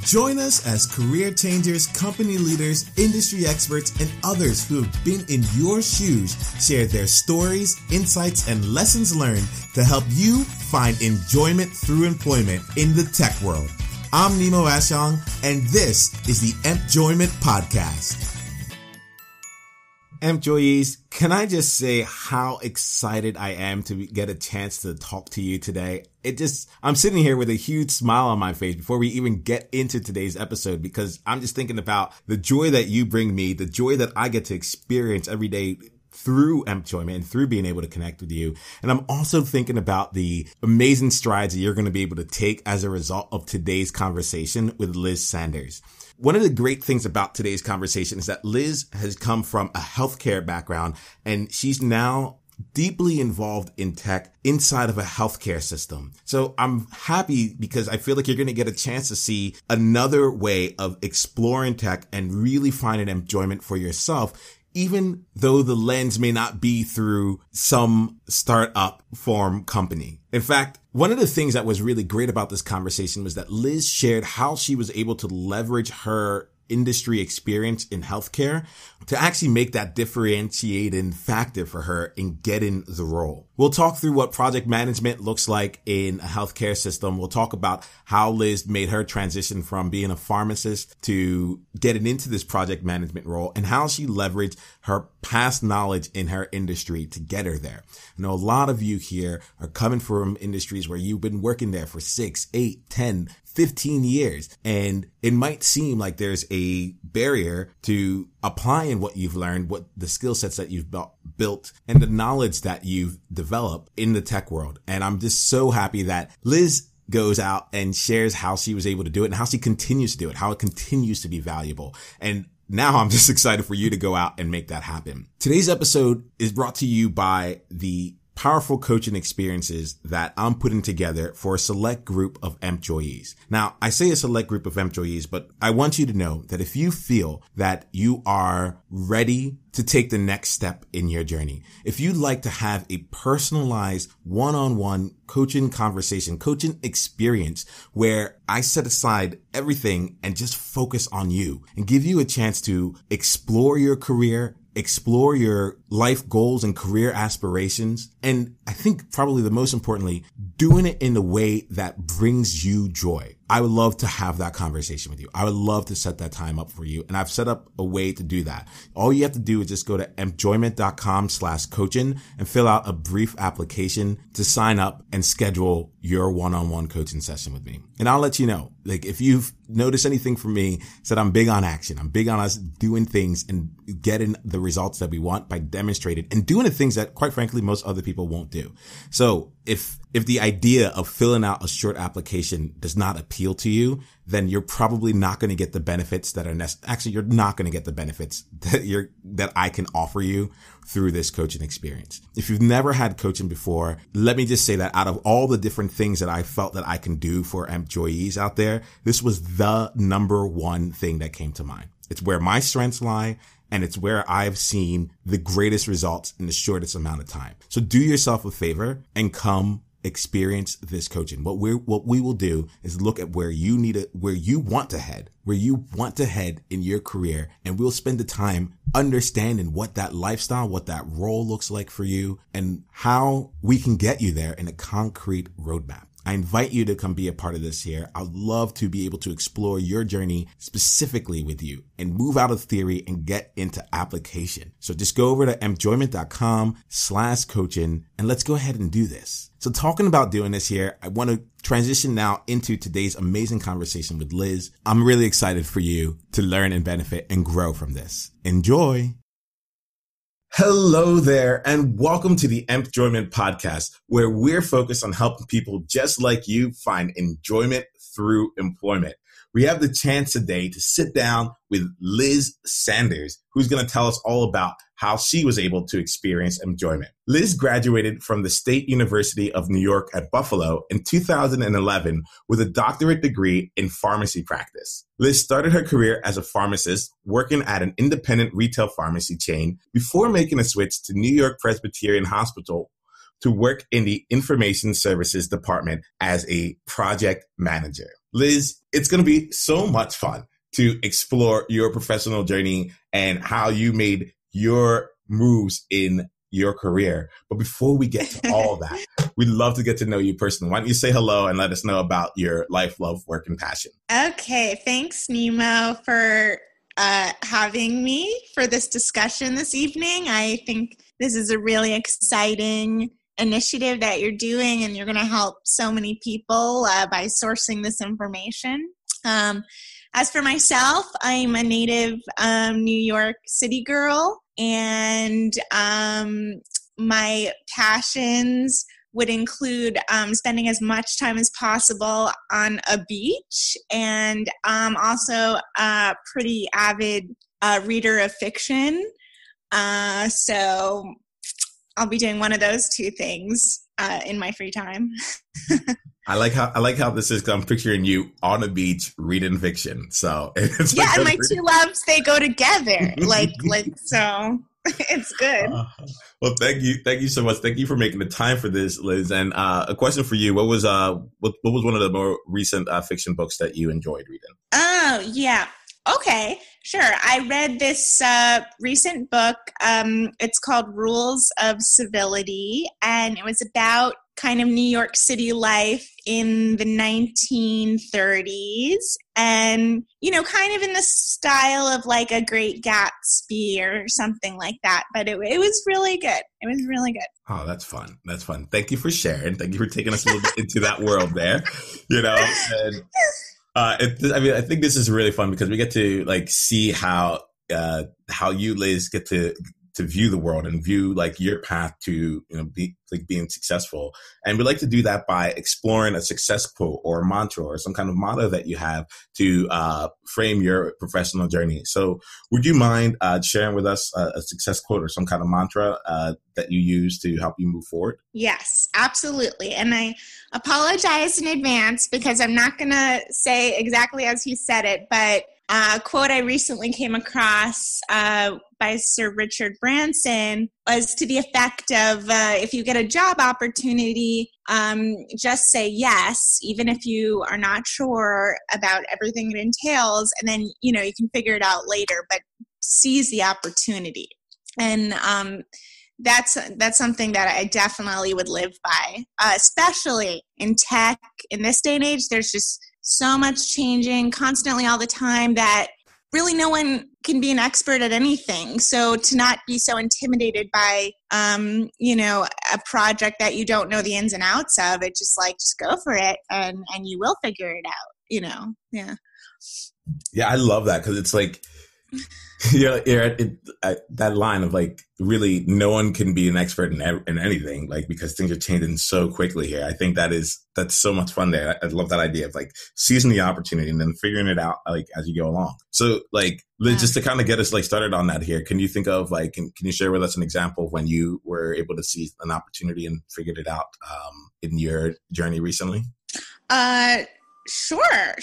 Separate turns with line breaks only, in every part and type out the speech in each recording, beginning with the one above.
Join us as career changers, company leaders, industry experts, and others who have been in your shoes share their stories, insights, and lessons learned to help you find enjoyment through employment in the tech world. I'm Nemo Ashong, and this is the Empjoyment Podcast. Employees, can I just say how excited I am to get a chance to talk to you today? I'm sitting here with a huge smile on my face before we even get into today's episode, because I'm just thinking about the joy that you bring me, the joy that I get to experience every day through employment and through being able to connect with you. And I'm also thinking about the amazing strides that you're going to be able to take as a result of today's conversation with Liz Sanders. One of the great things about today's conversation is that Liz has come from a healthcare background, and she's now deeply involved in tech inside of a healthcare system. So I'm happy because I feel like you're going to get a chance to see another way of exploring tech and really finding enjoyment for yourself, even though the lens may not be through some startup form company. In fact, one of the things that was really great about this conversation was that Liz shared how she was able to leverage her industry experience in healthcare to actually make that differentiating factor for her in getting the role. We'll talk through what project management looks like in a healthcare system. We'll talk about how Liz made her transition from being a pharmacist to getting into this project management role, and how she leveraged her past knowledge in her industry to get her there. I know a lot of you here are coming from industries where you've been working there for 6, 8, 10, 15 years. And it might seem like there's a barrier to applying what you've learned, what the skill sets that you've built, and the knowledge that you've developed in the tech world. And I'm just so happy that Liz goes out and shares how she was able to do it and how she continues to do it, how it continues to be valuable. And now I'm just excited for you to go out and make that happen. Today's episode is brought to you by the powerful coaching experiences that I'm putting together for a select group of employees. Now, I say a select group of employees, but I want you to know that if you feel that you are ready to take the next step in your journey, if you'd like to have a personalized one-on-one coaching conversation, coaching experience where I set aside everything and just focus on you and give you a chance to explore your career, explore your life goals and career aspirations, and I think probably the most importantly, doing it in a way that brings you joy. I would love to have that conversation with you. I would love to set that time up for you. And I've set up a way to do that. All you have to do is just go to empjoyment.com/coaching and fill out a brief application to sign up and schedule your one-on-one coaching session with me. And I'll let you know, like, if you've noticed anything from me, said I'm big on action. I'm big on us doing things and getting the results that we want by demonstrating and doing the things that, quite frankly, most other people won't do. So if the idea of filling out a short application does not appeal to you, then you're probably not going to get the benefits that are actually, you're not going to get the benefits that I can offer you through this coaching experience. If you've never had coaching before, let me just say that out of all the different things that I felt that I can do for employees out there, this was the number one thing that came to mind. It's where my strengths lie, and it's where I've seen the greatest results in the shortest amount of time. So do yourself a favor and come experience this coaching. What we will do is look at where you want to head in your career, and we'll spend the time understanding what that lifestyle, what that role looks like for you, and how we can get you there in a concrete roadmap. I invite you to come be a part of this here. I'd love to be able to explore your journey specifically with you and move out of theory and get into application. So just go over to empjoyment.com/coaching and let's go ahead and do this. So talking about doing this here, I want to transition now into today's amazing conversation with Liz. I'm really excited for you to learn and benefit and grow from this. Enjoy. Hello there, and welcome to the Empjoyment Podcast, where we're focused on helping people just like you find enjoyment through employment. We have the chance today to sit down with Liz Sanders, who's going to tell us all about how she was able to experience enjoyment. Liz graduated from the State University of New York at Buffalo in 2011 with a doctorate degree in pharmacy practice. Liz started her career as a pharmacist working at an independent retail pharmacy chain before making a switch to New York Presbyterian Hospital to work in the information services department as a project manager. Liz, it's going to be so much fun to explore your professional journey and how you made your moves in your career. But before we get to all that, we'd love to get to know you personally. Why don't you say hello and let us know about your life, love, work, and passion?
Okay. Thanks, Nemo, for having me for this discussion this evening. I think this is a really exciting initiative that you're doing, and you're going to help so many people by sourcing this information. As for myself, I'm a native New York City girl, and my passions would include spending as much time as possible on a beach, and also a pretty avid reader of fiction. So I'll be doing one of those two things in my free time.
I like how this is. I'm picturing you on a beach reading fiction. So it's
yeah, and my two loves, they go together. like so. It's good.
Well, thank you so much. Thank you for making the time for this, Liz. And a question for you: what was one of the more recent fiction books that you enjoyed reading?
Oh yeah, okay, sure. I read this recent book. It's called Rules of Civility, and it was about kind of New York City life in the 1930s, and kind of in the style of like a Great Gatsby or something like that. But it was really good. It was really good.
Oh, that's fun. That's fun. Thank you for sharing. Thank you for taking us a little bit into that world there. And I think this is really fun because we get to like see how you, Liz, get to view the world and view like your path to being successful. And we like to do that by exploring a success quote or mantra or some kind of motto that you have to frame your professional journey. So would you mind sharing with us a success quote or some kind of mantra that you use to help you move forward?
Yes, absolutely. And I apologize in advance because I'm not going to say exactly as he said it, but a quote I recently came across by Sir Richard Branson was to the effect of, if you get a job opportunity, just say yes, even if you are not sure about everything it entails, and then, you can figure it out later, but seize the opportunity. And that's something that I definitely would live by, especially in tech. In this day and age, there's just so much changing constantly all the time that really no one can be an expert at anything. So to not be so intimidated by, a project that you don't know the ins and outs of, it just go for it and you will figure it out, Yeah.
Yeah, I love that because it's like, that line of like, really, no one can be an expert in anything, like, because things are changing so quickly here. I think that's so much fun there. I love that idea of like seizing the opportunity and then figuring it out like as you go along. So like, Liz, just to kind of get us like started on that here, can you think of like, can you share with us an example of when you were able to seize an opportunity and figured it out in your journey recently?
Sure.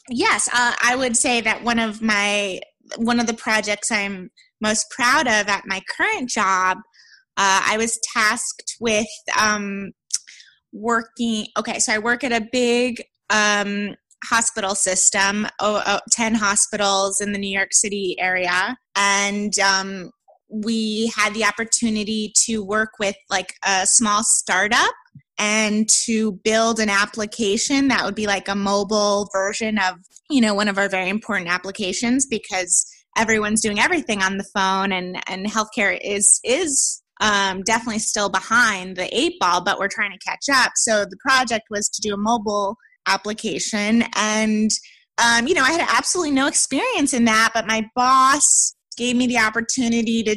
Yes, I would say that one of the projects I'm most proud of at my current job, I was tasked with working. Okay, so I work at a big hospital system, 10 hospitals in the New York City area, and we had the opportunity to work with like a small startup and to build an application that would be like a mobile version of, one of our very important applications, because everyone's doing everything on the phone, and healthcare is definitely still behind the 8 ball, but we're trying to catch up. So the project was to do a mobile application, and I had absolutely no experience in that, but my boss gave me the opportunity to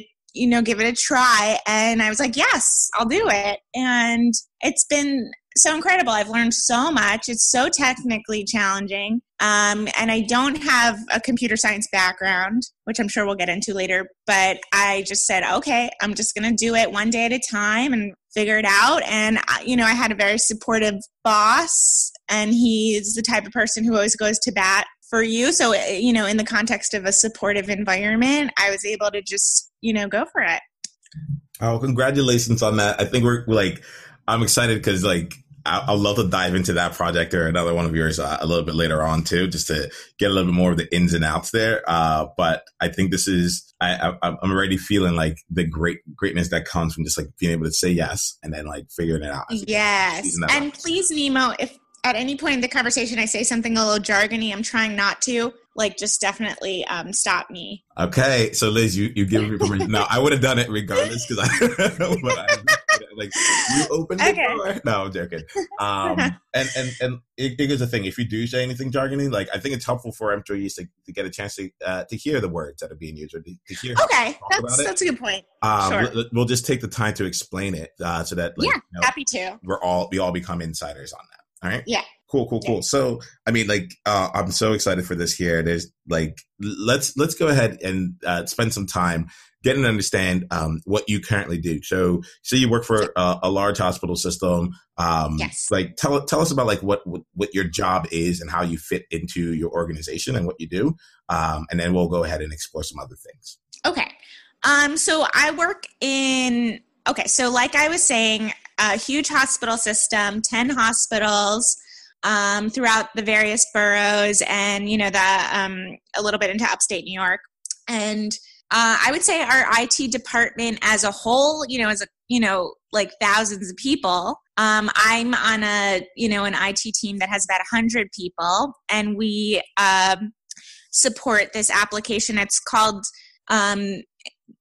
give it a try. And I was like, yes, I'll do it. And it's been so incredible. I've learned so much. It's so technically challenging. And I don't have a computer science background, which I'm sure we'll get into later. But I just said, okay, I'm just going to do it one day at a time and figure it out. And, I had a very supportive boss, and he's the type of person who always goes to bat for you. So, in the context of a supportive environment, I was able to just, go for it.
Oh, congratulations on that. I think we're like, I'm excited because like, I'll love to dive into that project or another one of yours a little bit later on too, just to get a little bit more of the ins and outs there. But I think this is, I'm already feeling like the greatness that comes from just like being able to say yes and then like figuring it out.
Yes. And please, Nemo, if at any point in the conversation I say something a little jargony, I'm trying not to, like, just definitely stop me.
Okay. So Liz, you give me permission. No, I would have done it regardless because like you opened the door. No, I'm joking. And here's the thing: if you do say anything jargony, like I think it's helpful for employees to get a chance to hear the words that are being used or to hear.
Okay, that's a good point. Sure.
We'll just take the time to explain it so that like,
happy to.
We all become insiders on that. All right.
Yeah.
Cool.
Yeah.
So, I mean, like, I'm so excited for this here. There's like, let's go ahead and spend some time getting to understand what you currently do. So you work for a large hospital system.
Yes.
Like, tell us about like what your job is and how you fit into your organization and what you do. And then we'll go ahead and explore some other things.
Okay. So I work so like I was saying, a huge hospital system, 10 hospitals throughout the various boroughs and, a little bit into upstate New York. And I would say our IT department as a whole, like thousands of people. I'm on an IT team that has about 100 people, and we support this application. It's called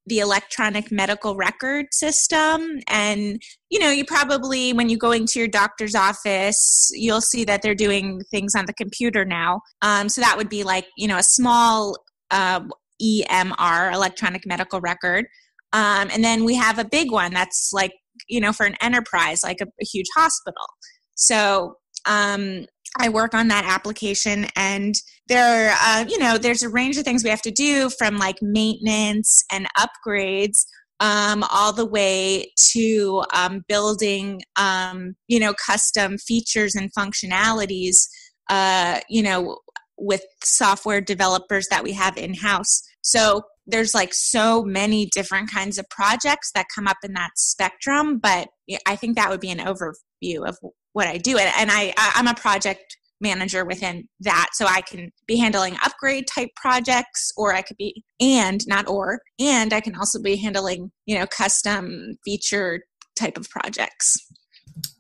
the electronic medical record system. And, you probably, when you go into your doctor's office, you'll see that they're doing things on the computer now. So that would be like, a small EMR, electronic medical record. And then we have a big one that's like, for an enterprise, like a huge hospital. So I work on that application, and there, there's a range of things we have to do, from like maintenance and upgrades, all the way to building, custom features and functionalities, with software developers that we have in-house. So there's like so many different kinds of projects that come up in that spectrum, but I think that would be an overview of what I do. And I'm a project manager within that. So I can be handling upgrade type projects, or I could be, and I can also be handling, custom feature type of projects.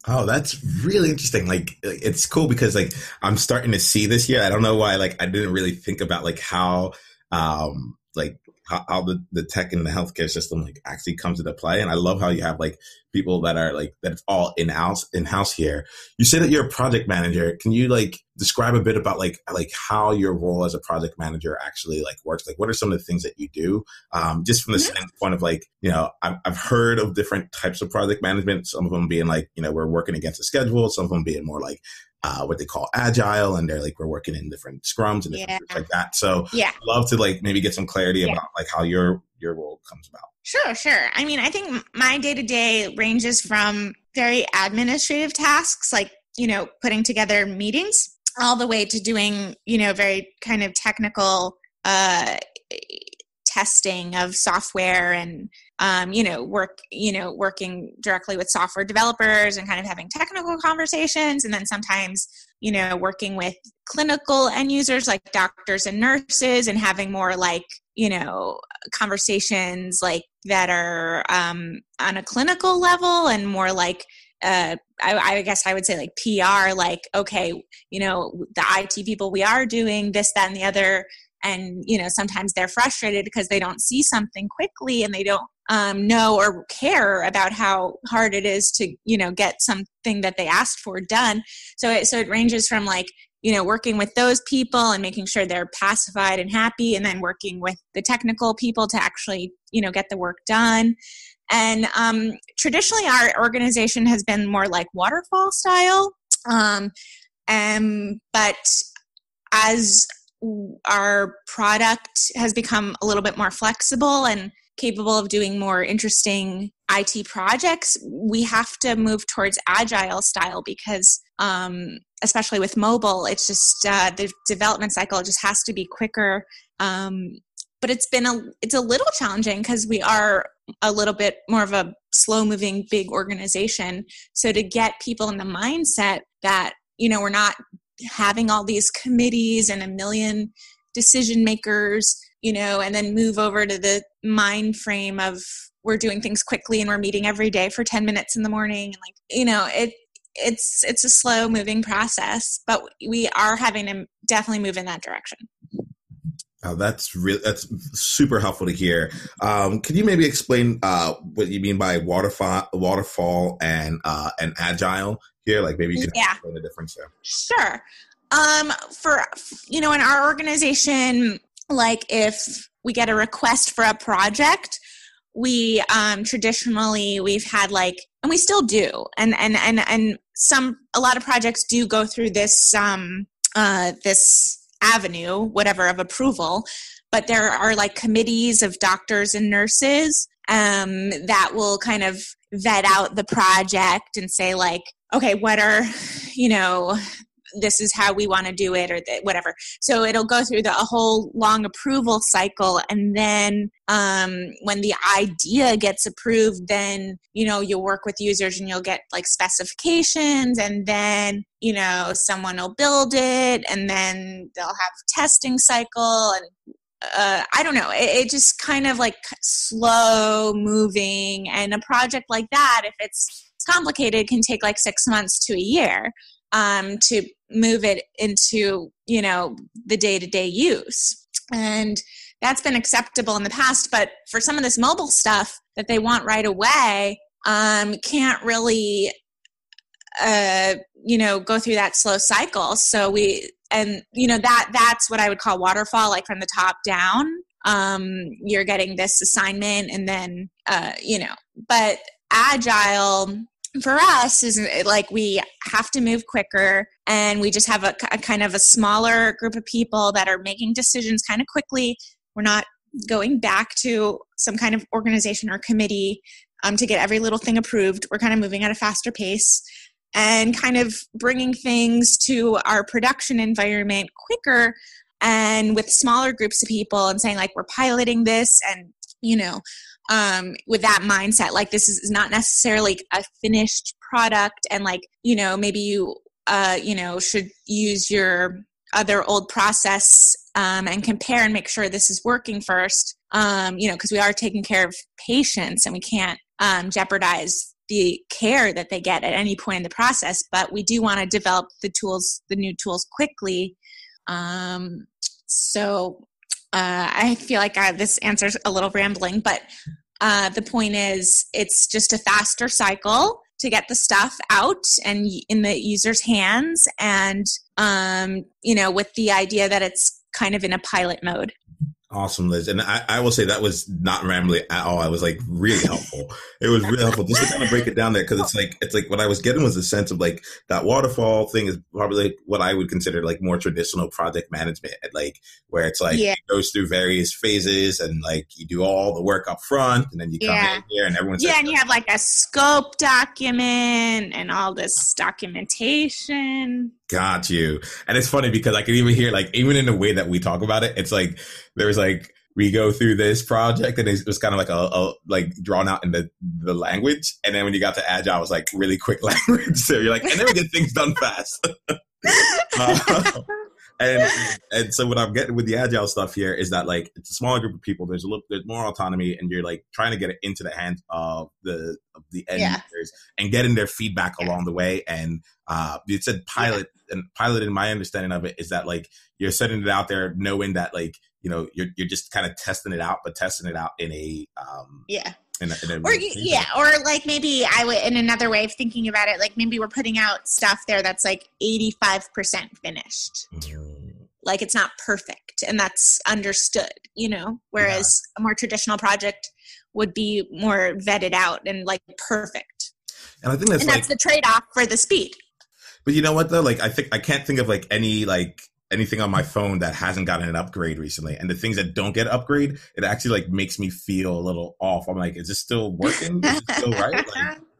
Oh, that's really interesting. Like, it's cool because like I'm starting to see this here. I don't know why, like I didn't really think about like how the tech in the healthcare system like actually comes into play. And I love how you have like people that are like, that's all in-house here. You say that you're a project manager. Can you like describe a bit about like how your role as a project manager actually like works? Like, what are some of the things that you do? Just from the standpoint of like, I've heard of different types of project management. Some of them being like, we're working against a schedule. Some of them being more like, what they call agile, and they're like, we're working in different scrums and different things like that. So I'd love to like maybe get some clarity about like how your role comes about.
Sure. I mean, I think my day-to-day ranges from very administrative tasks, like, putting together meetings, all the way to doing, very kind of technical testing of software and, working directly with software developers and kind of having technical conversations. And then sometimes, working with clinical end users like doctors and nurses, and having more like, conversations like that are on a clinical level, and more like, I guess I would say like PR, like, okay, the IT people, we are doing this, that, and the other. And, sometimes they're frustrated because they don't see something quickly, and they don't know or care about how hard it is to, get something that they asked for done. So it ranges from like, working with those people and making sure they're pacified and happy, and then working with the technical people to actually, get the work done. And traditionally, our organization has been more like waterfall style. But as our product has become a little bit more flexible and capable of doing more interesting IT projects, we have to move towards agile style because, especially with mobile, it's just the development cycle just has to be quicker. But it's a little challenging because we are, a little bit more of a slow moving big organization. So to get people in the mindset that, we're not having all these committees and a million decision makers, and then move over to the mind frame of we're doing things quickly and we're meeting every day for 10 minutes in the morning. And it's a slow moving process, but we are having to definitely move in that direction.
Oh, that's super helpful to hear. Could you maybe explain what you mean by waterfall and agile here? Like maybe you can explain the difference there.
Sure. In our organization, like if we get a request for a project, we traditionally we've had and we still do, and a lot of projects do go through this this avenue, whatever, of approval, but there are committees of doctors and nurses that will kind of vet out the project and say okay, what are, this is how we want to do it, or whatever. So it'll go through a whole long approval cycle. And then when the idea gets approved, then, you'll work with users and you'll get specifications, and then, someone will build it, and then they'll have testing cycle. And I don't know, it just kind of slow moving. And a project like that, if it's complicated, can take 6 months to a year to move it into, the day-to-day use. And that's been acceptable in the past, but for some of this mobile stuff that they want right away, can't really, go through that slow cycle. So that's what I would call waterfall, from the top down. You're getting this assignment and then, but agile for us is we have to move quicker, and we just have a kind of a smaller group of people that are making decisions kind of quickly. We're not going back to some kind of organization or committee to get every little thing approved. We're kind of moving at a faster pace and kind of bringing things to our production environment quicker, and with smaller groups of people, and saying we're piloting this, and with that mindset, this is not necessarily a finished product, and maybe you should use your other old process and compare and make sure this is working first, because we are taking care of patients and we can't jeopardize the care that they get at any point in the process, but we do want to develop the new tools quickly. So I feel this answer's a little rambling, but the point is it's just a faster cycle to get the stuff out and in the user's hands, and with the idea that it's kind of in a pilot mode.
Awesome, Liz. And I will say that was not rambling at all. I was really helpful. It was really helpful just to kind of break it down there, because it's what I was getting was a sense of that waterfall thing is probably what I would consider more traditional project management, where it's it goes through various phases, and you do all the work up front, and then you come in here and everyone's
and you have a scope document and all this documentation.
Got you. And it's funny because I can even hear even in the way that we talk about it, it's there's we go through this project, and it was kind of a drawn out in the language, and then when you got to agile, it was really quick language. So you're and then we get things done fast. And so what I'm getting with the agile stuff here is that it's a smaller group of people. There's more autonomy, and you're trying to get it into the hands of the end users and getting their feedback along the way. And you said pilot, and pilot, in my understanding of it, is that you're setting it out there, knowing that you're just kind of testing it out, but testing it out in a or maybe I would, in another way of thinking about it, maybe we're putting out stuff there that's 85% finished. It's not perfect, and that's understood, whereas a more traditional project would be more vetted out and perfect. And I think that's the trade-off for the speed. But you know what though? I think I can't think of anything on my phone that hasn't gotten an upgrade recently. And the things that don't get upgrade, it actually makes me feel a little off. I'm is this still working? Is it still right?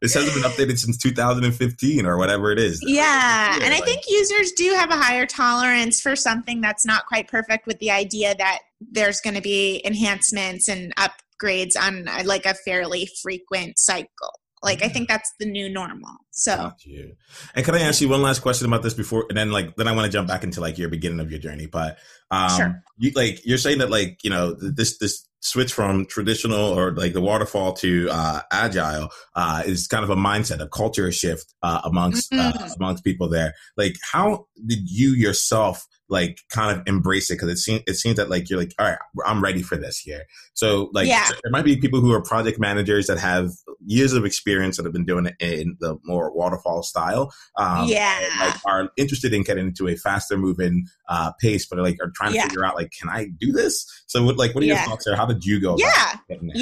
This hasn't been updated since 2015 or whatever it is. Yeah. And I think users do have a higher tolerance for something that's not quite perfect, with the idea that there's going to be enhancements and
upgrades on like a fairly frequent cycle. Like, I think that's the new normal. So,
got you. And can I ask you one last question about this before, and then then I want to jump back into like your beginning of your journey. But
sure.
you're saying that like, you know, this switch from traditional or like the waterfall to agile is kind of a mindset, a culture shift amongst people there. Like, how did you yourself like kind of embrace it? Because it seems that like you're like, all right, I'm ready for this here. So like, there might be people who are project managers that have years of experience that have been doing it in the more waterfall style. And, like, are interested in getting into a faster moving pace, but like are trying to figure out like, can I do this? So what are your thoughts there? How did you go about getting there?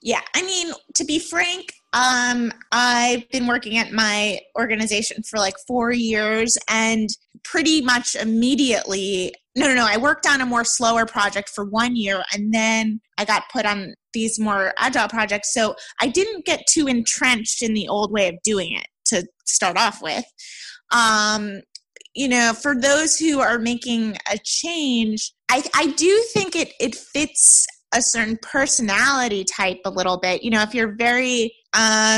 Yeah. I mean, to be frank, I've been working at my organization for like 4 years, and pretty much immediately, I worked on a more slower project for 1 year, and then I got put on these more agile projects. So I didn't get too entrenched in the old way of doing it to start off with. For those who are making a change, I do think it fits a certain personality type a little bit. You know, if you're very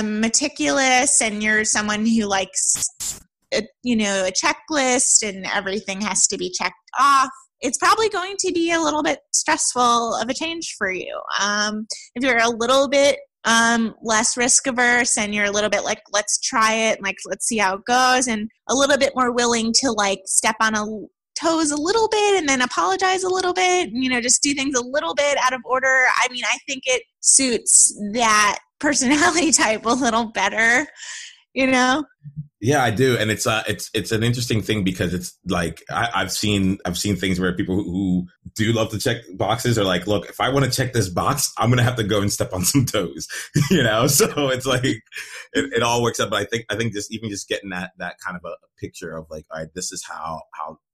meticulous and you're someone who likes a checklist and everything has to be checked off, it's probably going to be a little bit stressful of a change for you. If you're a little bit less risk averse and you're a little bit like, let's try it, like, let's see how it goes, and a little bit more willing to like step on toes a little bit and then apologize a little bit, just do things a little bit out of order. I mean, I think it suits that personality type a little better,
Yeah, I do. And it's an interesting thing because it's like, I've seen things where people who do love to check boxes are like, look, if I want to check this box, I'm going to have to go and step on some toes, so it's like, it all works out. But I think just getting that kind of a picture of like, all right, this is how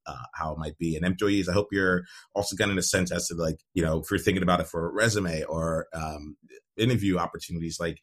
it might be. And employees, I hope you're also getting a sense as to like, if you're thinking about it for a resume or, interview opportunities, like,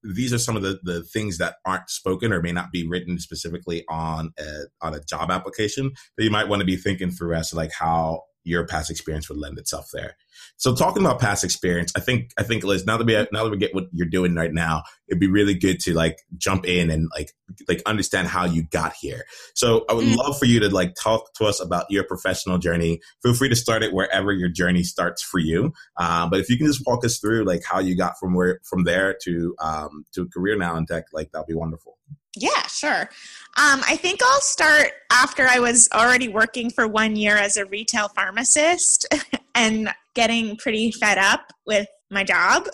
these are some of the things that aren't spoken or may not be written specifically on a job application that you might want to be thinking through as to like how your past experience would lend itself there. So talking about past experience, I think Liz, now that we get what you're doing right now, it'd be really good to like jump in and like understand how you got here. So I would love for you to like talk to us about your professional journey. Feel free to start it wherever your journey starts for you. But if you can just walk us through like how you got from there to a career now in tech, like that'd be wonderful.
Yeah, sure. I think I'll start after I was already working for 1 year as a retail pharmacist and getting pretty fed up with my job.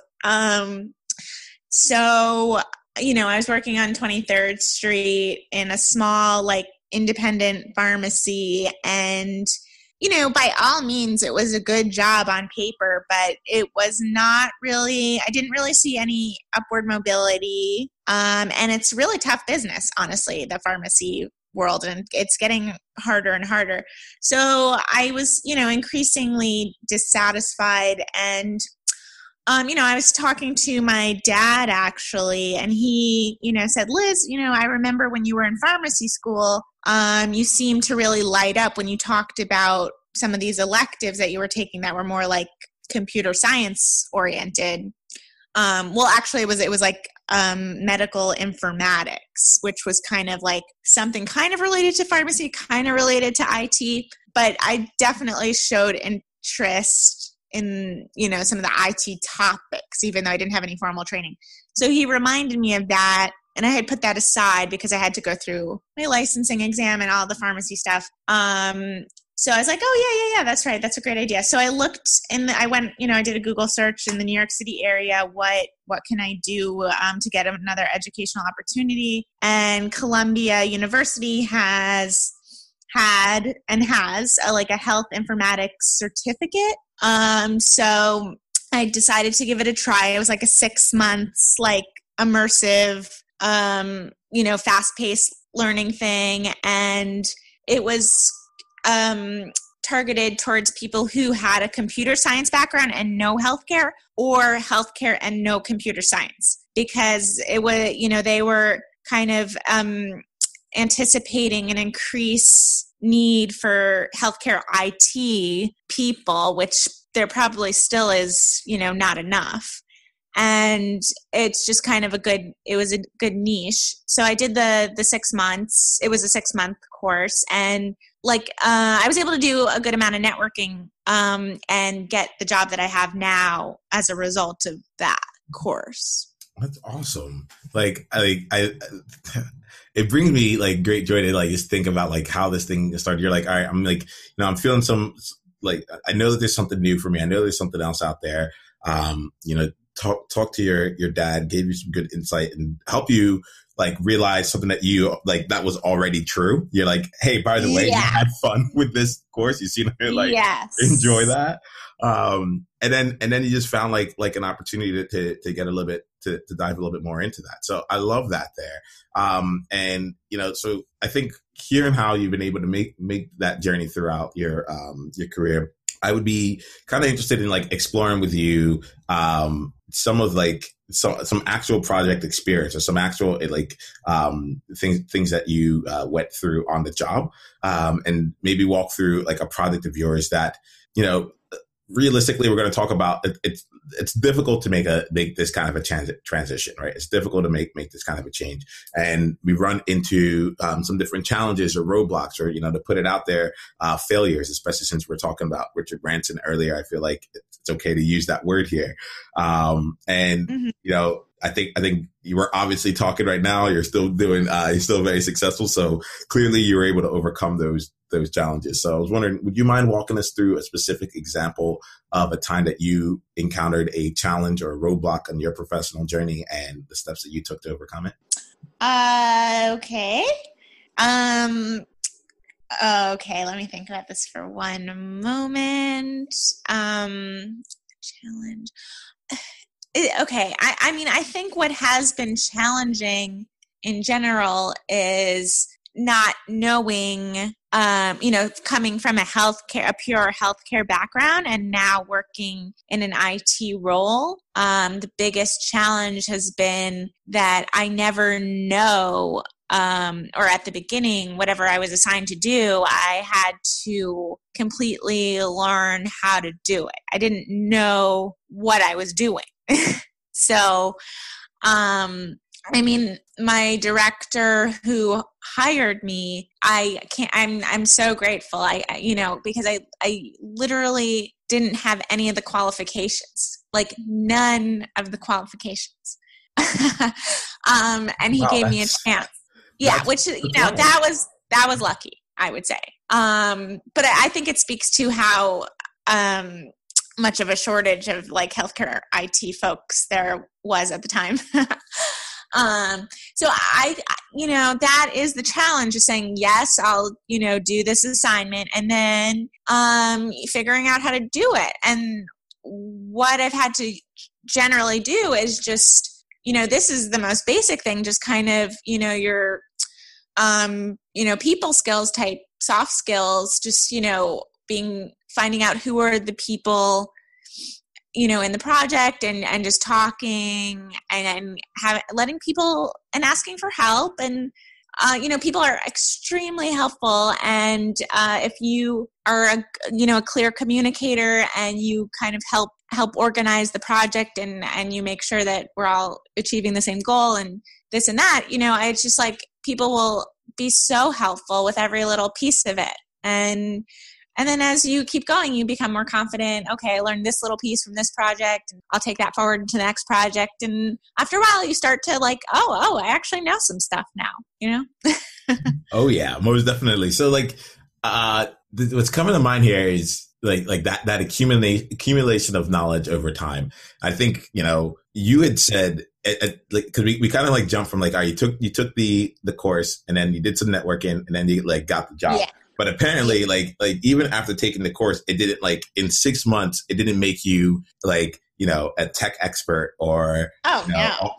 So, I was working on 23rd Street in a small, like, independent pharmacy, and by all means, it was a good job on paper, but it was not really, I didn't really see any upward mobility. And it's really tough business, honestly, the pharmacy world, and it's getting harder and harder. So I was, increasingly dissatisfied, and I was talking to my dad actually, and he, said, Liz, I remember when you were in pharmacy school, you seemed to really light up when you talked about some of these electives that you were taking that were more like computer science oriented. Actually it was like medical informatics, which was kind of like something kind of related to pharmacy, kind of related to IT, but I definitely showed interest in, some of the IT topics, even though I didn't have any formal training. So he reminded me of that, and I had put that aside because I had to go through my licensing exam and all the pharmacy stuff. So I was like, oh yeah, that's right. That's a great idea. So I looked I went, I did a Google search in the New York City area. What can I do to get another educational opportunity? And Columbia University has like a health informatics certificate. So I decided to give it a try. It was like a 6 months, like immersive, fast-paced learning thing. And it was targeted towards people who had a computer science background and no healthcare, or healthcare and no computer science, because it was, they were kind of anticipating an increase need for healthcare IT people, which there probably still is, not enough. And it's just kind of it was a good niche. So I did the 6 months. It was a 6-month course. And I was able to do a good amount of networking and get the job that I have now as a result of that course.
That's awesome. It brings me great joy to just think about how this thing started. You're like, all right, I'm I'm feeling some, I know that there's something new for me. I know there's something else out there. Talk to your dad, gave you some good insight and help you realize something that you that was already true. You're like, hey, by the way, you had fun with this course. You seem to
yes.
enjoy that. And then you just found an opportunity to get a little bit to dive a little bit more into that. So I love that there. And so I think hearing how you've been able to make that journey throughout your career, I would be kind of interested in exploring with you some of some actual project experience or some actual things that you went through on the job, and maybe walk through a project of yours that realistically we're going to talk about. It's difficult to make this kind of a transition, right? It's difficult to make this kind of a change, and we run into some different challenges or roadblocks, or to put it out there, failures. Especially since we're talking about Richard Branson earlier, I feel like it's okay to use that word here. I think you were obviously talking right now. You're still you're still very successful. So clearly you were able to overcome those challenges. So I was wondering, would you mind walking us through a specific example of a time that you encountered a challenge or a roadblock on your professional journey and the steps that you took to overcome it?
Okay. Okay, let me think about this for one moment. Challenge. Okay, I think what has been challenging in general is not knowing, coming from a pure healthcare background and now working in an IT role. The biggest challenge has been that I never know, or at the beginning, whatever I was assigned to do, I had to completely learn how to do it. I didn't know what I was doing. So, my director who hired me, I'm so grateful. Because I literally didn't have any of the qualifications, none of the qualifications. And he gave me a chance. Yeah. Which, that was lucky, I would say. But I think it speaks to how, much of a shortage of healthcare IT folks there was at the time. So that is the challenge, of saying, yes, I'll, do this assignment, and then, figuring out how to do it. And what I've had to generally do is just, this is the most basic thing, just kind of, your, people skills type, soft skills, just, finding out who are the people, in the project, and just talking and letting people and asking for help. And, people are extremely helpful. And if you are a clear communicator and you kind of help organize the project and you make sure that we're all achieving the same goal and this and that, it's just people will be so helpful with every little piece of it. And then as you keep going, you become more confident. Okay, I learned this little piece from this project, and I'll take that forward to the next project. And after a while, you start to I actually know some stuff now,
Oh yeah, most definitely. So what's coming to mind here is that accumulation of knowledge over time. I think, you had said, because we kind of jumped from all right, you took the course, and then you did some networking, and then you got the job. Yeah. But apparently, even after taking the course, it didn't in 6 months, it didn't make you a tech expert or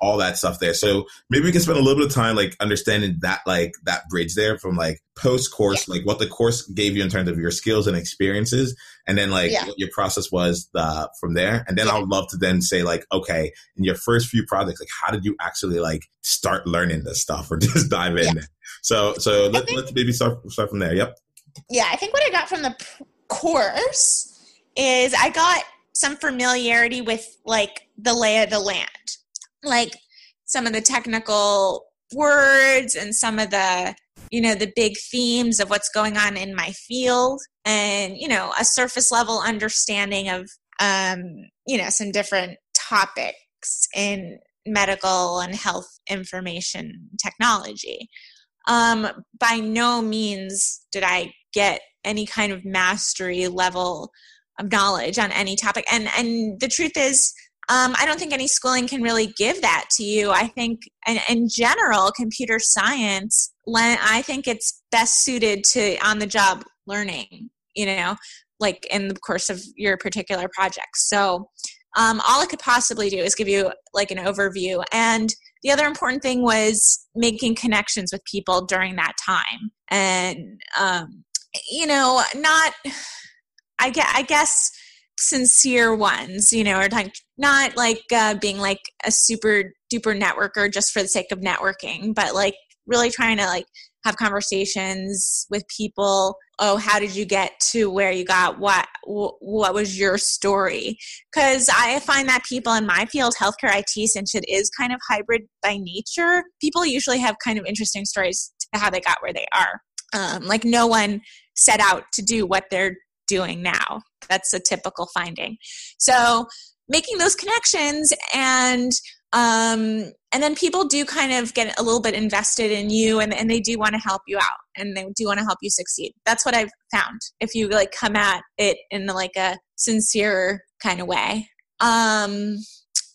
all that stuff there. So maybe we can spend a little bit of time understanding that that bridge there from post course, what the course gave you in terms of your skills and experiences, and then what your process was from there. And then I would love to then say okay, in your first few projects, how did you actually start learning this stuff or just dive in there? So let's maybe start from there. Yep.
I think what I got from the course is I got some familiarity with like the lay of the land, like some of the technical words and some of the, the big themes of what's going on in my field, and, a surface level understanding of, some different topics in medical and health information technology. By no means did I get any kind of mastery level of knowledge on any topic. And the truth is, I don't think any schooling can really give that to you. I think in general, computer science, I think it's best suited to on-the-job learning, like in the course of your particular project. So all it could possibly do is give you like an overview. And the other important thing was making connections with people during that time. And, I guess sincere ones, or not like being like a super duper networker just for the sake of networking, but like really trying to like have conversations with people. Oh, how did you get to where you got? What was your story? Because I find that people in my field, healthcare IT, since it is kind of hybrid by nature, people usually have kind of interesting stories to how they got where they are. Like no one set out to do what they're doing now. That's a typical finding. So making those connections, and then people do kind of get a little bit invested in you, and they do want to help you out, and they do want to help you succeed. That's what I've found, if you like come at it in like a sincere kind of way.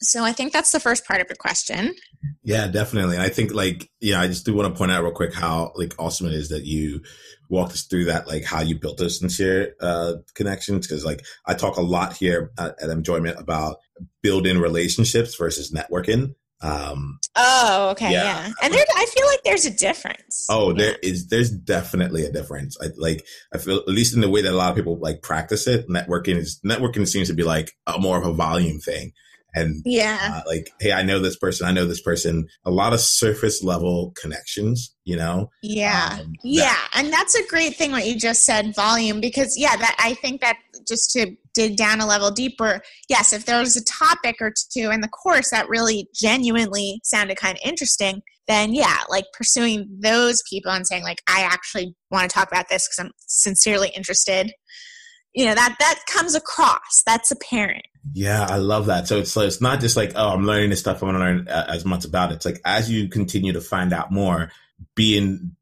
So I think that's the first part of your question.
Yeah, definitely. And I think I just do want to point out real quick how like awesome it is that you walked us through that, like how you built those sincere connections. Because like I talk a lot here at Enjoyment about building relationships versus networking.
Okay. Yeah. And I feel like there's a difference.
There's definitely a difference. I feel, at least in the way that a lot of people like practice it, networking seems to be like more of a volume thing. And hey, I know this person, a lot of surface level connections, Yeah.
And that's a great thing what you just said, volume, because that I think that just to dig down a level deeper, yes, if there was a topic or two in the course that really genuinely sounded kind of interesting, then like pursuing those people and saying like, I actually want to talk about this because I'm sincerely interested, that comes across, that's apparent.
Yeah, I love that. So it's not just like, oh, I'm learning this stuff, I want to learn as much about it. It's like as you continue to find out more, being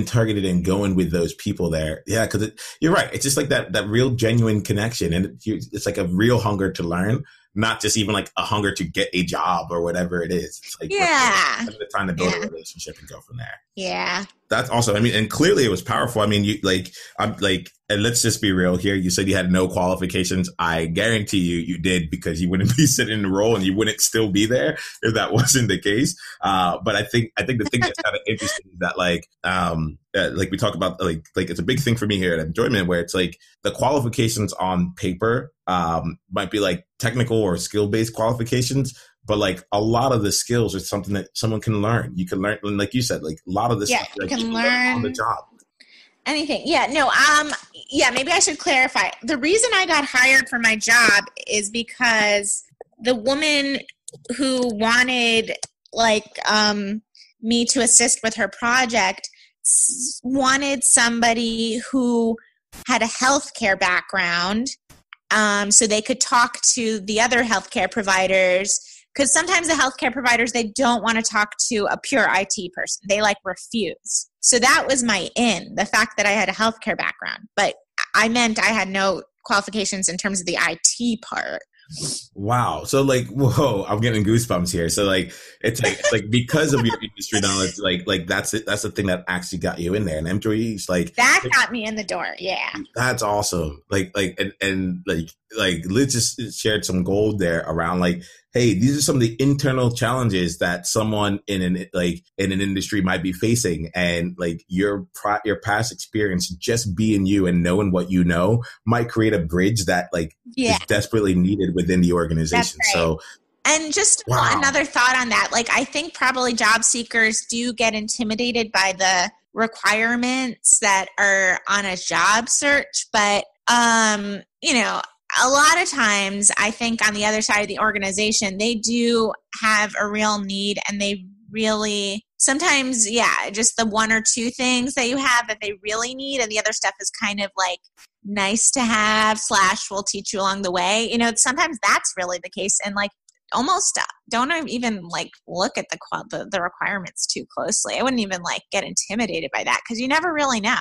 targeted and going with those people there. Yeah, because you're right. It's just like that real genuine connection. And it's like a real hunger to learn, not just even like a hunger to get a job or whatever it is. It's like having the time to build a relationship and go from there.
Yeah.
That's awesome. I mean, and clearly it was powerful. I mean, and let's just be real here. You said you had no qualifications. I guarantee you did, because you wouldn't be sitting in the role and you wouldn't still be there if that wasn't the case. But I think the thing that's kind of interesting is that like we talk about, like it's a big thing for me here at Enjoyment, where it's like the qualifications on paper might be like technical or skill-based qualifications, but like a lot of the skills are something that someone can learn. You can learn, like you said, like a lot of this stuff,
you can learn
on the job.
Anything. Maybe I should clarify. The reason I got hired for my job is because the woman who wanted me to assist with her project wanted somebody who had a healthcare background, so they could talk to the other healthcare providers. Because sometimes the healthcare providers, they don't want to talk to a pure IT person. They refuse. So that was my in, the fact that I had a healthcare background. But I meant I had no qualifications in terms of the IT part.
Wow. So whoa, I'm getting goosebumps here. So it's like because of your industry knowledge, that's it. That's the thing that actually got you in there. And employees
that got me in the door. Yeah.
That's awesome. And Liz just shared some gold there around hey, these are some of the internal challenges that someone in an industry might be facing, and your past experience, just being you and knowing what you know, might create a bridge that is desperately needed within the organization.
Right.
So,
and just another thought on that, I think probably job seekers do get intimidated by the requirements that are on a job search. But, you know, a lot of times I think on the other side of the organization, they do have a real need, and they really sometimes, just the one or two things that you have that they really need, and the other stuff is kind of like nice to have / we'll teach you along the way. You know, sometimes that's really the case, and like almost don't even like look at the requirements too closely. I wouldn't even like get intimidated by that, because you never really know.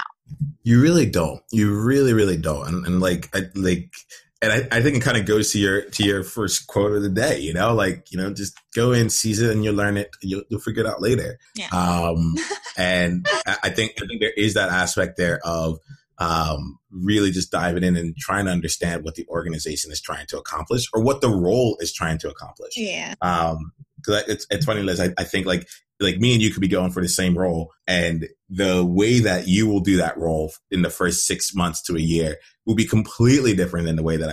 You really don't. You really, really don't. And I think it kind of goes to your first quote of the day, you know, like, you know, just go in, seize it, and you'll learn it. You'll figure it out later. Yeah. And I think there is that aspect there of really just diving in and trying to understand what the organization is trying to accomplish, or what the role is trying to accomplish.
Yeah.
Because it's funny, Liz. I think like me and you could be going for the same role, and the way that you will do that role in the first 6 months to a year will be completely different than the way that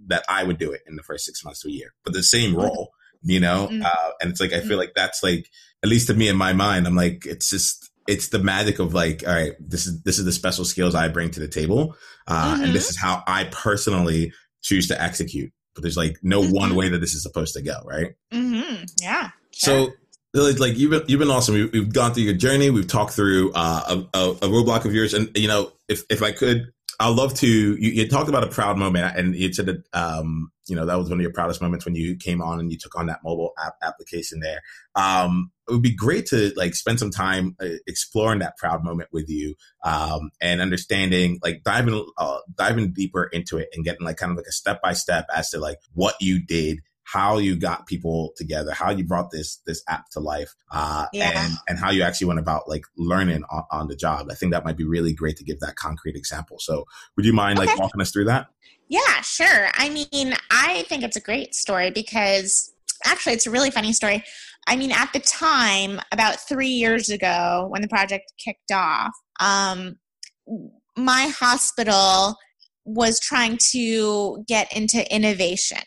that I would do it in the first 6 months to a year, but the same role, you know? And it's like, I feel like that's like, at least to me in my mind, I'm like, it's the magic of like, all right, this is the special skills I bring to the table. And this is how I personally choose to execute. But there's like no one way that this is supposed to go. Right.
Yeah.
Sure. So like you've been awesome. We've gone through your journey. We've talked through a roadblock of yours. And, you know, if I could, I'd love to, you talked about a proud moment, and you said that, you know, that was one of your proudest moments when you came on and you took on that mobile app application there. It would be great to like spend some time exploring that proud moment with you, and understanding, like diving deeper into it and getting like kind of like a step-by-step as to like what you did, how you got people together, how you brought this app to life, and how you actually went about like learning on the job. I think that might be really great to give that concrete example. So would you mind like walking us through that?
Yeah, sure. I mean, I think it's a great story, because actually it's a really funny story. I mean, at the time, about 3 years ago when the project kicked off, my hospital was trying to get into innovation,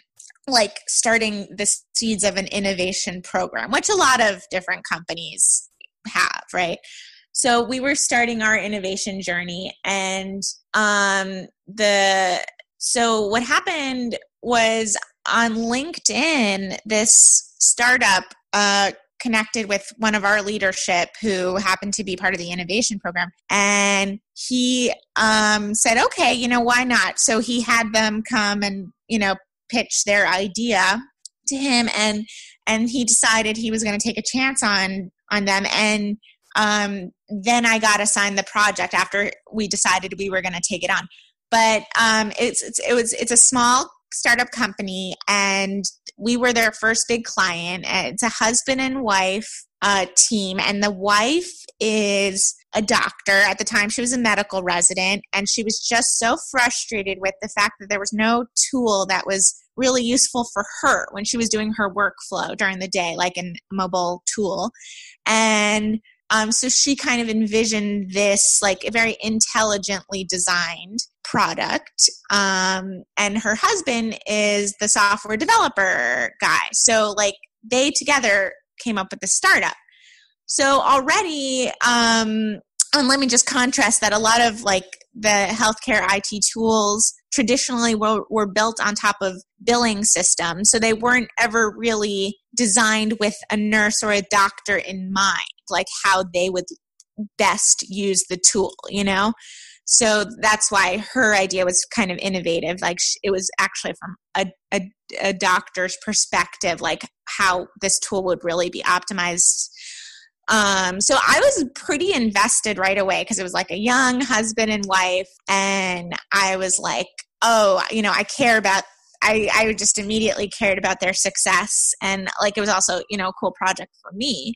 like starting the seeds of an innovation program, which a lot of different companies have, right? So we were starting our innovation journey, and so what happened was on LinkedIn, this startup connected with one of our leadership who happened to be part of the innovation program. And he said, okay, you know, why not? So he had them come and, you know, pitch their idea to him, and he decided he was going to take a chance on them. And then I got assigned the project after we decided we were going to take it on. But it's a small startup company, and we were their first big client. It's a husband and wife team, and the wife is a doctor. At the time, she was a medical resident, and she was just so frustrated with the fact that there was no tool that was really useful for her when she was doing her workflow during the day, like a mobile tool. And so she kind of envisioned this like a very intelligently designed product. And her husband is the software developer guy. So like they together came up with the startup. So already, and let me just contrast that a lot of like the healthcare IT tools traditionally were built on top of billing systems. So they weren't ever really designed with a nurse or a doctor in mind, like how they would best use the tool, you know? So that's why her idea was kind of innovative. Like it was actually from a doctor's perspective, like how this tool would really be optimized. So I was pretty invested right away because it was like a young husband and wife. And I was like, oh, you know, I just immediately cared about their success. And like, it was also, you know, a cool project for me.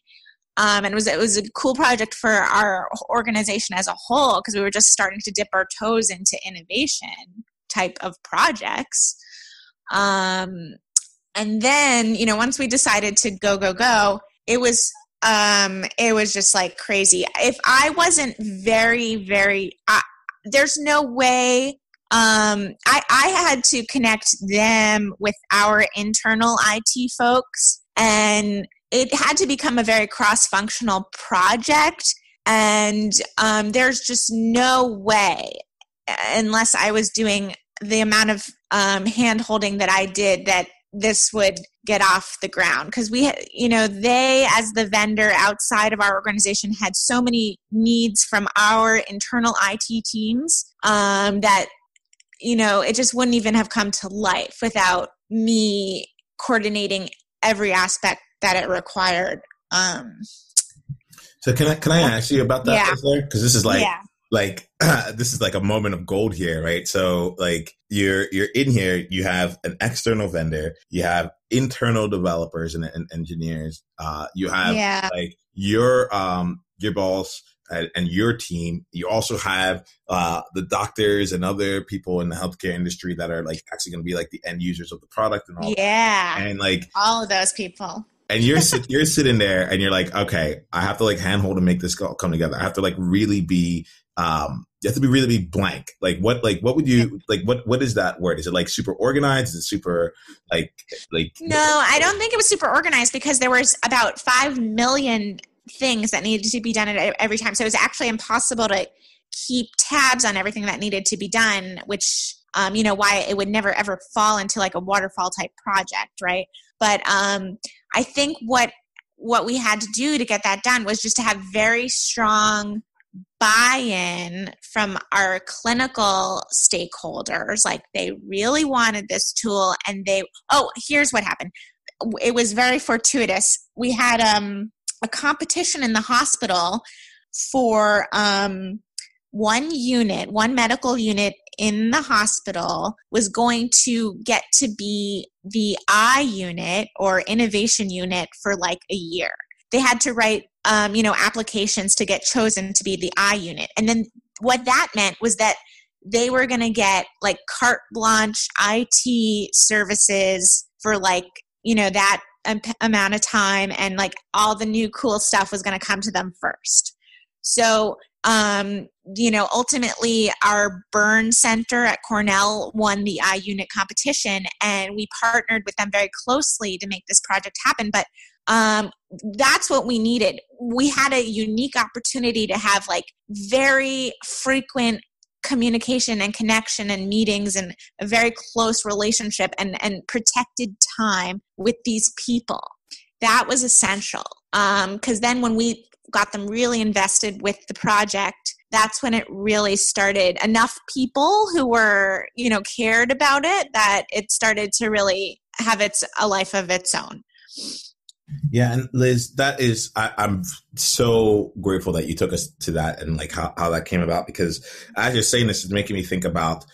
And it was a cool project for our organization as a whole, because we were just starting to dip our toes into innovation type of projects. And then, you know, once we decided to go, it was just like crazy. If I wasn't very, there's no way, I had to connect them with our internal IT folks, and it had to become a very cross-functional project And there's just no way, unless I was doing the amount of hand holding that I did, that this would get off the ground. Because they, as the vendor outside of our organization, had so many needs from our internal IT teams that, it just wouldn't even have come to life without me coordinating every aspect that it required.
So can I ask you about that? Because this is this is like a moment of gold here, right? So like you're in here, you have an external vendor, you have internal developers and engineers, you have like your boss and your team. You also have the doctors and other people in the healthcare industry that are like actually going to be like the end users of the product and all.
Yeah,
and like
all of those people.
And you're sitting there and you're like, okay, I have to like handhold and make this come together. I have to like really be, you have to be really be blank. Like what would you like? What is that word? Is it like super organized? Is it super like?
No, I don't think it was super organized, because there was about 5 million things that needed to be done at every time. So it was actually impossible to keep tabs on everything that needed to be done, which, why it would never ever fall into like a waterfall type project. Right. But, I think what we had to do to get that done was just to have very strong buy-in from our clinical stakeholders. Like, they really wanted this tool, and here's what happened. It was very fortuitous. We had a competition in the hospital for one medical unit in the hospital was going to get to be the I unit or innovation unit for like a year. They had to write, applications to get chosen to be the I unit. And then what that meant was that they were going to get like carte blanche IT services for like, that amount of time, and like all the new cool stuff was going to come to them first. So, ultimately our burn center at Cornell won the iUnit competition, and we partnered with them very closely to make this project happen. But that's what we needed. We had a unique opportunity to have like very frequent communication and connection and meetings and a very close relationship and protected time with these people. That was essential. Because then when we got them really invested with the project, that's when it really started. Enough people who were, cared about it, that it started to really have a life of its own.
Yeah. And Liz, I'm so grateful that you took us to that and like how that came about, because as you're saying this is making me think about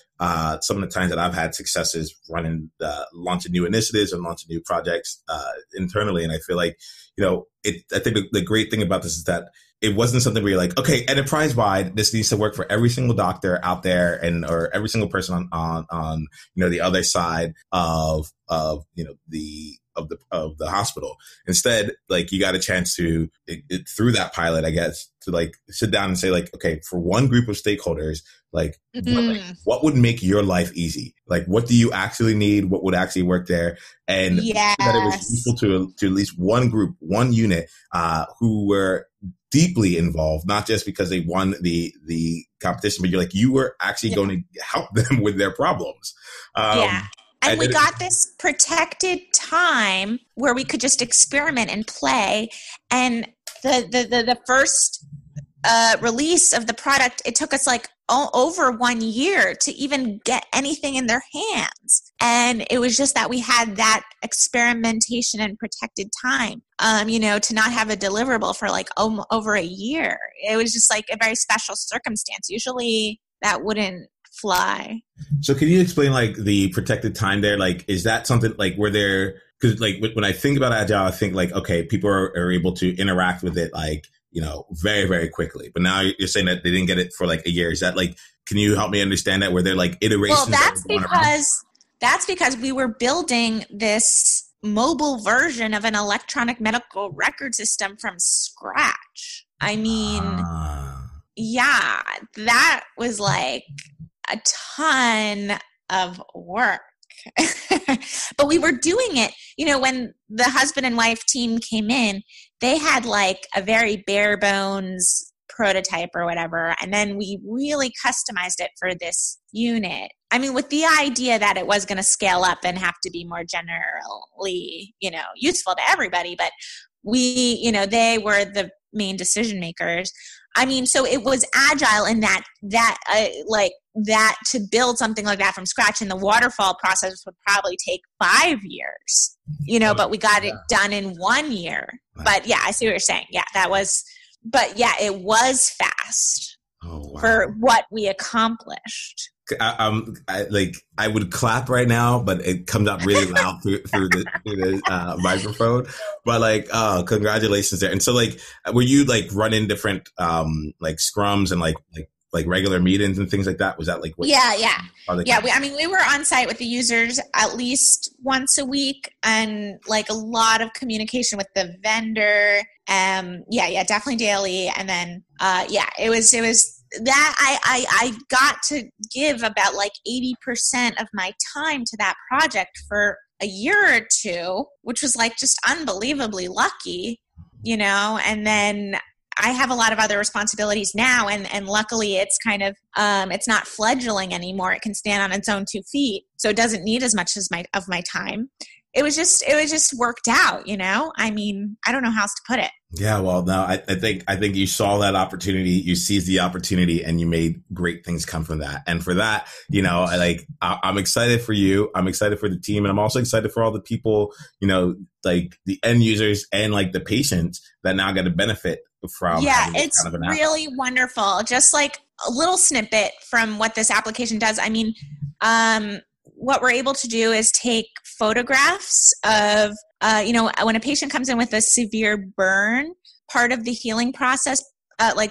some of the times that I've had successes launching new initiatives and launching new projects internally. And I feel like, I think the great thing about this is that it wasn't something where you're like, okay, enterprise wide, this needs to work for every single doctor out there or every single person on the other side of the hospital. Instead, like, you got a chance to through that pilot, I guess, to like sit down and say like, okay, for one group of stakeholders, like, what would make your life easy? Like, what do you actually need? What would actually work there? And that it was useful to at least one group, one unit, who were deeply involved, not just because they won the competition, but you were actually going to help them with their problems.
And we got this protected time where we could just experiment and play. And the first release of the product, it took us like over 1 year to even get anything in their hands. And it was just that we had that experimentation and protected time, to not have a deliverable for like over a year. It was just like a very special circumstance. Usually that wouldn't fly.
So can you explain like the protected time there? Like, is that something like because like when I think about Agile, I think like, okay, people are able to interact with it like, very, very quickly. But now you're saying that they didn't get it for like a year. Is that like, can you help me understand that, where they're like iterations?
Well, that's because we were building this mobile version of an electronic medical record system from scratch. I mean, yeah, that was like a ton of work. But we were doing it, when the husband and wife team came in, they had like a very bare bones prototype or whatever. And then we really customized it for this unit. I mean, with the idea that it was going to scale up and have to be more generally, useful to everybody. But they were the main decision makers. I mean, so it was agile in that to build something like that from scratch, and the waterfall process would probably take 5 years, but we got it done in 1 year. Wow. But yeah, I see what you're saying. Yeah, it was fast for what we accomplished.
I would clap right now, but it comes out really loud through the microphone. But congratulations there. And so were you running different scrums and like regular meetings and things like that? Was that what?
Yeah. We were on site with the users at least once a week, and a lot of communication with the vendor. Definitely daily. And then it was that I got to give about 80% of my time to that project for a year or two, which was just unbelievably lucky, and then I have a lot of other responsibilities now, and luckily it's kind of it's not fledgling anymore. It can stand on its own 2 feet, so it doesn't need as much of my time. It was just worked out, I mean, I don't know how else to put it.
Yeah, well, no, I think you saw that opportunity, you seized the opportunity, and you made great things come from that. And for that, I'm excited for you. I'm excited for the team, and I'm also excited for all the people, the end users and the patients that now get a benefit from.
Yeah, it's kind of really wonderful. Just a little snippet from what this application does. I mean, what we're able to do is take photographs of, when a patient comes in with a severe burn, part of the healing process,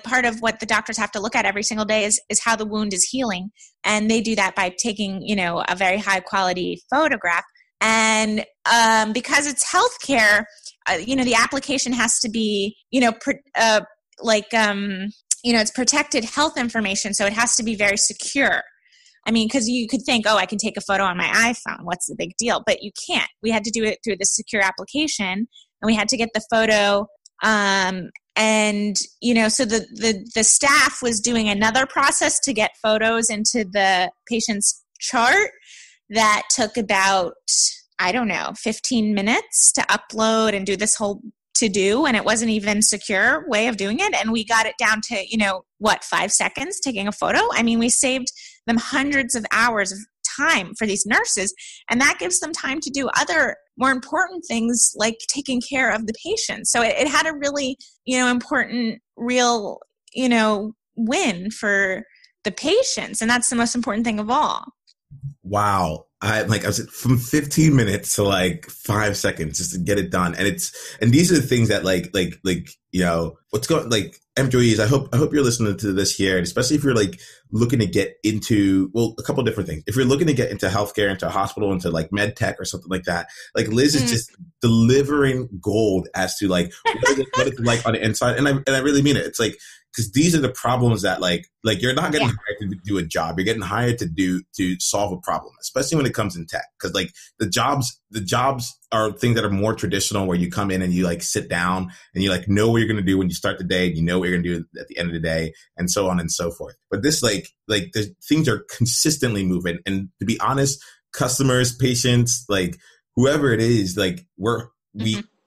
part of what the doctors have to look at every single day is how the wound is healing. And they do that by taking, a very high quality photograph. And because it's healthcare, the application has to be, it's protected health information. So it has to be very secure. I mean, because you could think, I can take a photo on my iPhone. What's the big deal? But you can't. We had to do it through the secure application, and we had to get the photo. So the staff was doing another process to get photos into the patient's chart that took about, 15 minutes to upload and do this whole to-do, and it wasn't even secure way of doing it. And we got it down to, 5 seconds taking a photo. I mean, we saved them hundreds of hours of time for these nurses, and that gives them time to do other more important things like taking care of the patient. So it had a really, important, real, win for the patients, and that's the most important thing of all.
Wow. I was from 15 minutes to 5 seconds just to get it done. And these are the things that what's going, employees, I hope you're listening to this here, and especially if you're looking to get into, a couple of different things. If you're looking to get into healthcare, into a hospital, into med tech or something like that, Liz is just delivering gold as to what it's like on the inside. And I really mean it. It's because these are the problems that you're not getting hired to do a job. You're getting hired to solve a problem, especially when it comes in tech. Because the jobs are things that are more traditional, where you come in and you sit down and you know what you're going to do when you start the day, and you know what you're going to do at the end of the day, and so on and so forth. But this the things are consistently moving, and to be honest, customers, patients, whoever it is,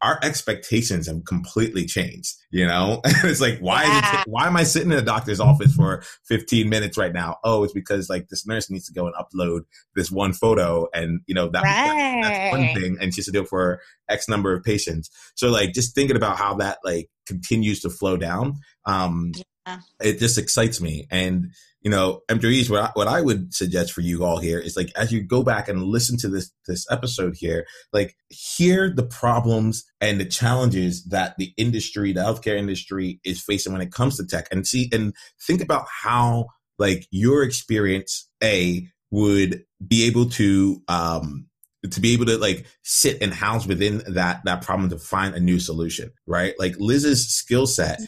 our expectations have completely changed, It's why am I sitting in a doctor's office for 15 minutes right now? Oh, it's because this nurse needs to go and upload this one photo, and that's one thing, and she has to do it for X number of patients. So just thinking about how that continues to flow down, it just excites me. And employees, what I would suggest for you all here is as you go back and listen to this episode here, hear the problems and the challenges that the healthcare industry is facing when it comes to tech, and think about how your experience would be able to sit and house within that problem to find a new solution, right? Liz's skill set,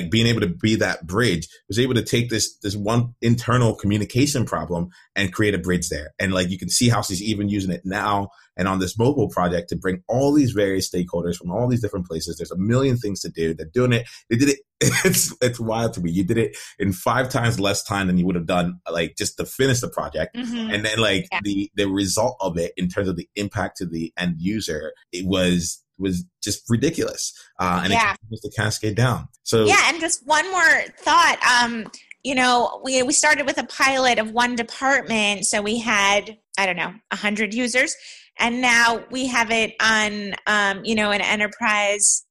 being able to be that bridge, was able to take this one internal communication problem and create a bridge there. And you can see how she's even using it now and on this mobile project to bring all these various stakeholders from all these different places. There's a million things to do. They're doing it. They did it it's wild to me. You did it in 5 times less time than you would have done, like, just to finish the project.
Mm-hmm.
And then, like, the result of it in terms of the impact to the end user, it was just ridiculous. And it continues to cascade down. So
and just one more thought. We started with a pilot of one department, so we had, I don't know, 100 users, and now we have it on an enterprise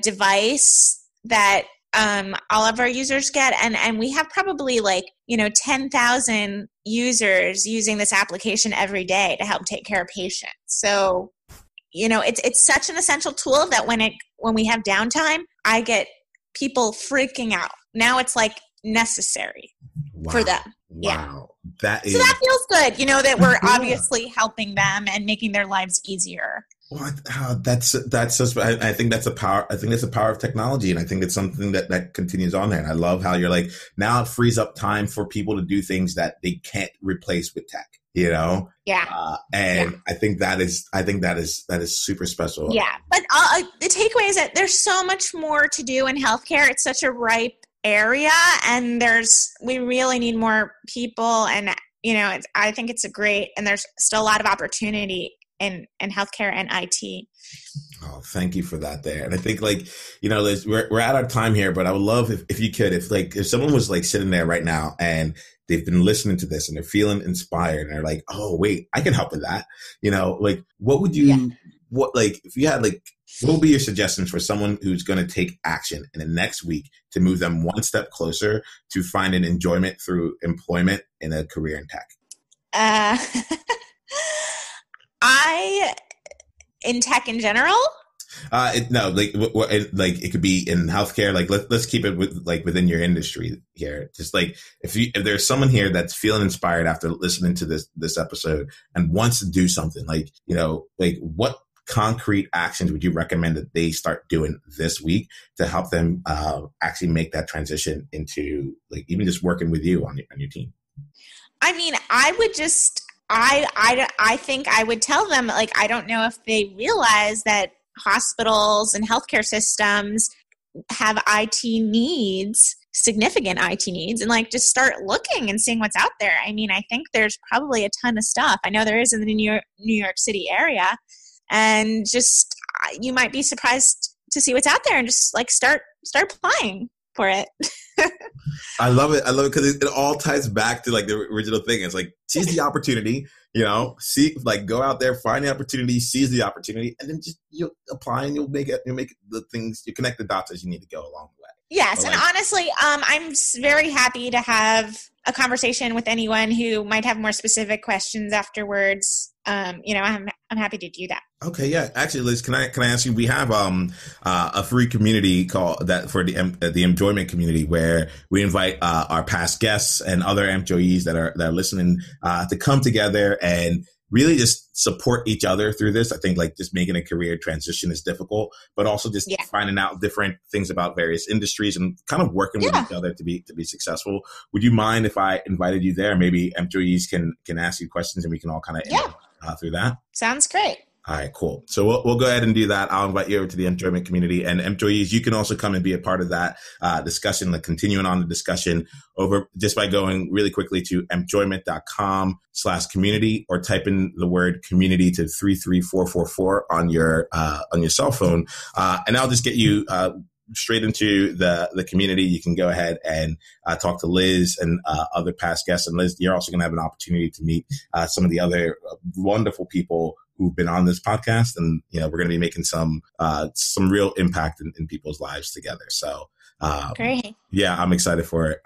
device that all of our users get, and we have probably 10,000 users using this application every day to help take care of patients. So it's such an essential tool that when we have downtime, I get people freaking out. Now it's like necessary for them.
Wow.
So that feels good, that we're obviously helping them and making their lives easier.
Well, that's just, I think that's a power. I think that's the power of technology. And I think it's something that continues on there. And I love how you're like, now it frees up time for people to do things that they can't replace with tech, Yeah. I think that is super special.
Yeah. But the takeaway is that there's so much more to do in healthcare. It's such a ripe area, and we really need more people. And, I think it's and there's still a lot of opportunity in healthcare and IT.
Oh, thank you for that there. And I think Liz, we're at our time here, but I would love if you could, if someone was sitting there right now and they've been listening to this and they're feeling inspired and they're like, oh, wait, I can help with that. What would you, if you had what would be your suggestions for someone who's going to take action in the next week to move them one step closer to finding enjoyment through employment in a career in tech?
In tech in general?
It could be in healthcare. Let's keep it within your industry here. Just if there's someone here that's feeling inspired after listening to this episode and wants to do something, what concrete actions would you recommend that they start doing this week to help them actually make that transition into even just working with you on your team?
I mean, I would just. I think I would tell them, I don't know if they realize that hospitals and healthcare systems have IT needs, significant IT needs, and just start looking and seeing what's out there. I mean, I think there's probably a ton of stuff. I know there is in the New York City area, and just you might be surprised to see what's out there and just start applying for it.
I love it because it all ties back to the original thing. It's seize the opportunity, see, go out there, find the opportunity, seize the opportunity, and then just you'll apply and you'll make the things, you connect the dots as you need to go along the way.
Yes. And honestly, I'm very happy to have a conversation with anyone who might have more specific questions afterwards. I'm happy to do that.
Okay, yeah. Actually, Liz, can I ask you? We have a free community called that for the enjoyment community, where we invite our past guests and other employees that are listening to come together and really just support each other through this. I think just making a career transition is difficult, but also just finding out different things about various industries and kind of working with each other to be successful. Would you mind if I invited you there? Maybe employees can ask you questions and we can all kind of through that.
Sounds great.
All right, cool. So we'll go ahead and do that. I'll invite you over to the enjoyment community, and employees, you can also come and be a part of that discussion, continuing on the discussion over just by going really quickly to employment.com/community or type in the word community to 33444 on your cell phone. And I'll just get you straight into the community. You can go ahead and talk to Liz and other past guests. And Liz, you're also going to have an opportunity to meet some of the other wonderful people who've been on this podcast, and we're going to be making some real impact in people's lives together. So
great.
Yeah, I'm excited for it.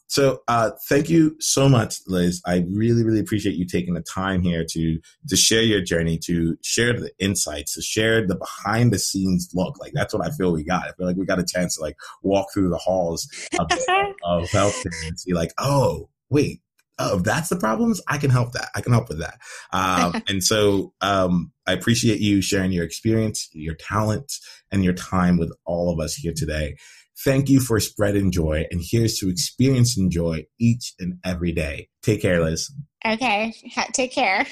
So thank you so much, Liz. I really, really appreciate you taking the time here to share your journey, to share the insights, to share the behind the scenes look. That's what I feel we got. I feel like we got a chance to walk through the halls of healthcare and see oh, wait. Oh, that's the problems? I can help that. I can help with that. And so I appreciate you sharing your experience, your talent, and your time with all of us here today. Thank you for spreading joy, and here's to experiencing joy each and every day. Take care, Liz.
Okay. Take care.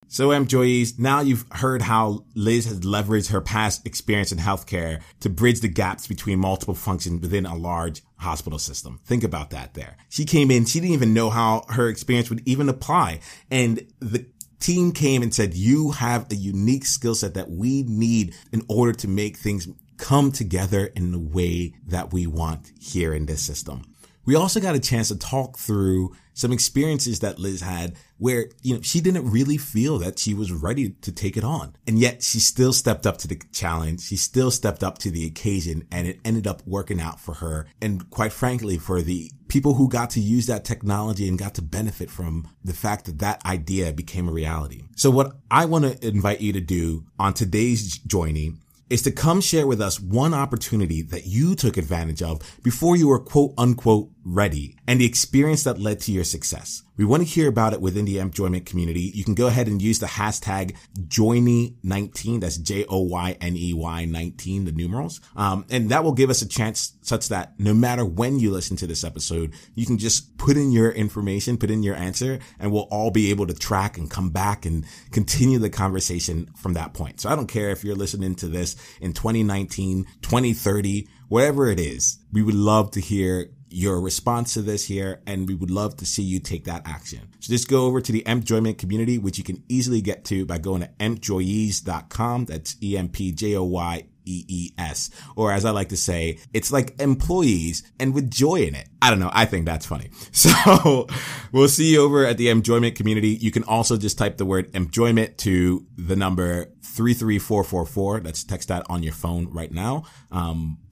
So employees, now you've heard how Liz has leveraged her past experience in healthcare to bridge the gaps between multiple functions within a large hospital system. Think about that there. She came in, she didn't even know how her experience would even apply. And the team came and said, you have a unique skill set that we need in order to make things come together in the way that we want here in this system. We also got a chance to talk through some experiences that Liz had where, she didn't really feel that she was ready to take it on. And yet she still stepped up to the challenge. She still stepped up to the occasion, and it ended up working out for her. And quite frankly, for the people who got to use that technology and got to benefit from the fact that that idea became a reality. So what I want to invite you to do on today's joining is to come share with us one opportunity that you took advantage of before you were quote unquote ready and the experience that led to your success. We want to hear about it within the Employment community. You can go ahead and use the hashtag Joyney19. That's Joyney 19, the numerals. And that will give us a chance such that no matter when you listen to this episode, you can just put in your information, put in your answer, and we'll all be able to track and come back and continue the conversation from that point. So I don't care if you're listening to this in 2019, 2030, whatever it is. We would love to hear your response to this here, and we would love to see you take that action. So just go over to the Employment community, which you can easily get to by going to employees.com. That's EMPJOYEES. Or as I like to say, it's like employees and with joy in it. I don't know. I think that's funny. So we'll see you over at the Employment community. You can also just type the word employment to the number 33444. Let's text that on your phone right now.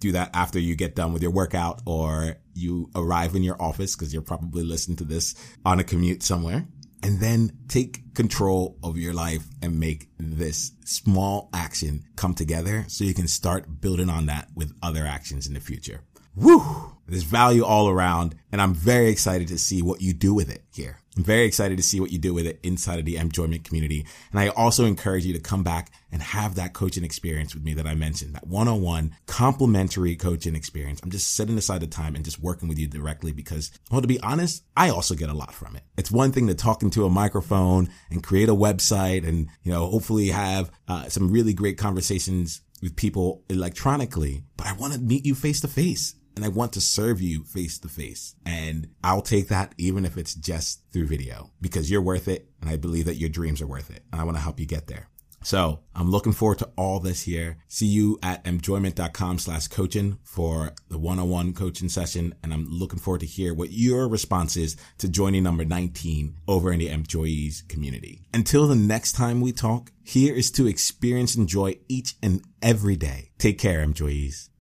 Do that after you get done with your workout or you arrive in your office, because you're probably listening to this on a commute somewhere. And then take control of your life and make this small action come together so you can start building on that with other actions in the future. Woo! There's value all around, and I'm very excited to see what you do with it here. I'm very excited to see what you do with it inside of the Employment community. And I also encourage you to come back and have that coaching experience with me that I mentioned, that one-on-one complimentary coaching experience. I'm just setting aside the time and just working with you directly because, well, to be honest, I also get a lot from it. It's one thing to talk into a microphone and create a website and, hopefully have some really great conversations with people electronically, but I want to meet you face to face. And I want to serve you face to face. And I'll take that even if it's just through video, because you're worth it. And I believe that your dreams are worth it. And I want to help you get there. So I'm looking forward to all this here. See you at enjoyment.com/coaching for the one-on-one coaching session. And I'm looking forward to hear what your response is to joining number 19 over in the Employees community. Until the next time we talk, here is to experience and enjoy each and every day. Take care, Employees.